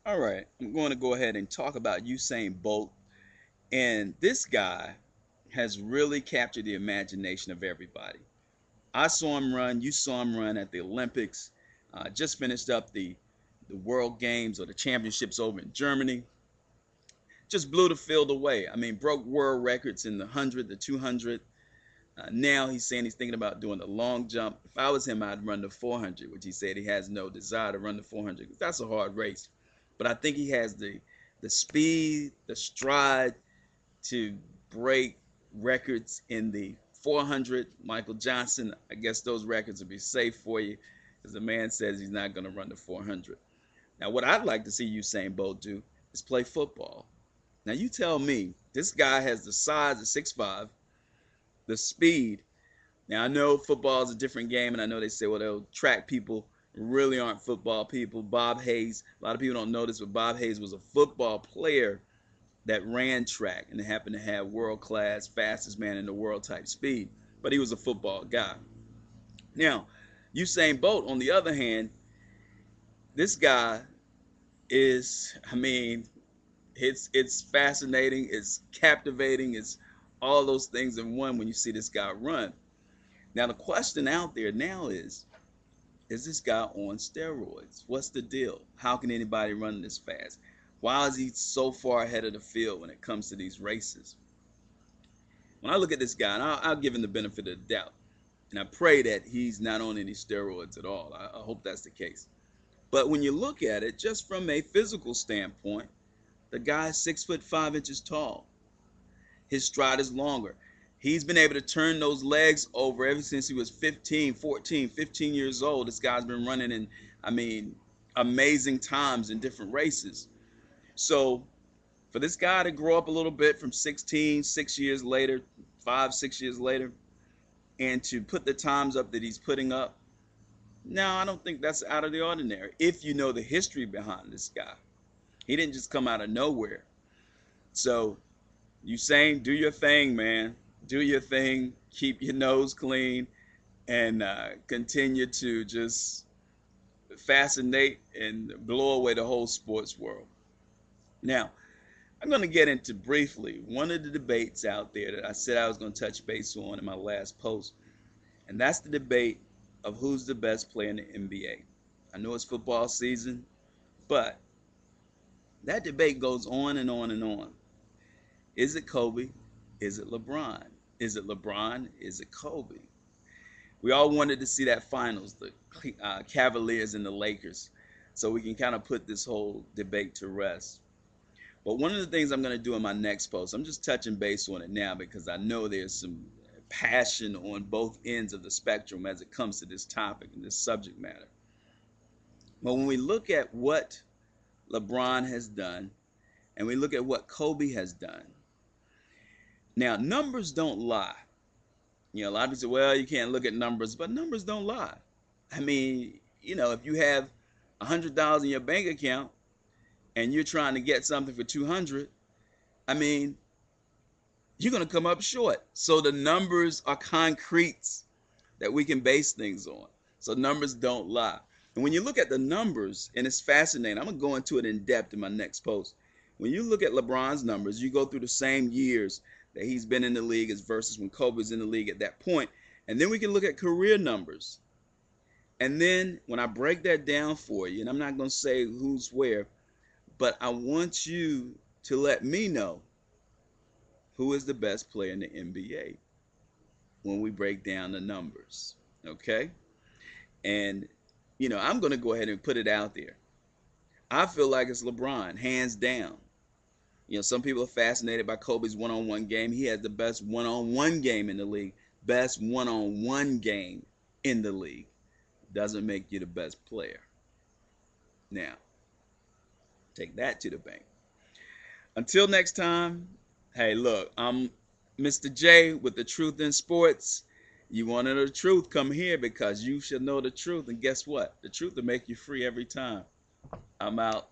All right, I'm going to go ahead and talk about Usain Bolt. And this guy has really captured the imagination of everybody. I saw him run, you saw him run at the Olympics. Just finished up the World Games or the Championships over in Germany. Just blew the field away. I mean, broke world records in the 100, the 200. Now he's saying he's thinking about doing the long jump. If I was him, I'd run the 400, which he said he has no desire to run the 400 because that's a hard race. But I think he has the speed, the stride to break records in the 400. Michael Johnson, I guess those records will be safe for you because the man says he's not going to run the 400. Now, what I'd like to see Usain Bolt do is play football. Now, you tell me, this guy has the size of 6'5", the speed. Now, I know football is a different game, and I know they say, well, they'll track people really aren't football people. Bob Hayes, a lot of people don't know this, but Bob Hayes was a football player that ran track and happened to have world class, fastest man in the world type speed. But he was a football guy. Now, Usain Bolt, on the other hand, this guy is, I mean, it's fascinating, it's captivating, it's all those things in one when you see this guy run. Now the question out there now is this guy on steroids? What's the deal? How can anybody run this fast? Why is he so far ahead of the field when it comes to these races? When I look at this guy, and I'll give him the benefit of the doubt, and I pray that he's not on any steroids at all. I hope that's the case. But when you look at it, just from a physical standpoint, the guy's 6'5" tall. His stride is longer. He's been able to turn those legs over ever since he was 15, 14, 15 years old. This guy's been running in, I mean, amazing times in different races. So for this guy to grow up a little bit from 16, 6 years later, 5, 6 years later, and to put the times up that he's putting up, no, I don't think that's out of the ordinary. If you know the history behind this guy, he didn't just come out of nowhere. So Usain, do your thing, man. Do your thing. Keep your nose clean, and continue to just fascinate and blow away the whole sports world. Now, I'm going to get into briefly one of the debates out there that I said I was going to touch base on in my last post, and that's the debate of who's the best player in the NBA. I know it's football season, but that debate goes on and on and on. Is it Kobe? Is it LeBron? Is it LeBron? Is it Kobe? We all wanted to see that finals, the Cavaliers and the Lakers, so we can kind of put this whole debate to rest. But one of the things I'm going to do in my next post, I'm just touching base on it now because I know there's some passion on both ends of the spectrum as it comes to this topic and this subject matter. But when we look at what LeBron has done and we look at what Kobe has done, now numbers don't lie. You know, a lot of people say, well, you can't look at numbers, but numbers don't lie. I mean, you know, if you have $100 in your bank account and you're trying to get something for 200, I mean, you're going to come up short. So the numbers are concretes that we can base things on. So numbers don't lie. And when you look at the numbers, and it's fascinating, I'm going to go into it in depth in my next post. When you look at LeBron's numbers, you go through the same years that he's been in the league as versus when Kobe's in the league at that point. And then we can look at career numbers. And then when I break that down for you, and I'm not going to say who's where, but I want you to let me know who is the best player in the NBA when we break down the numbers. Okay? And, you know, I'm going to go ahead and put it out there. I feel like it's LeBron, hands down. You know, some people are fascinated by Kobe's one-on-one game. He has the best one-on-one game in the league. Best one-on-one game in the league. Doesn't make you the best player. Now, take that to the bank. Until next time, hey, look, I'm Mr. J with the Truth in Sports. You want to know the truth, come here because you should know the truth. And guess what? The truth will make you free every time. I'm out.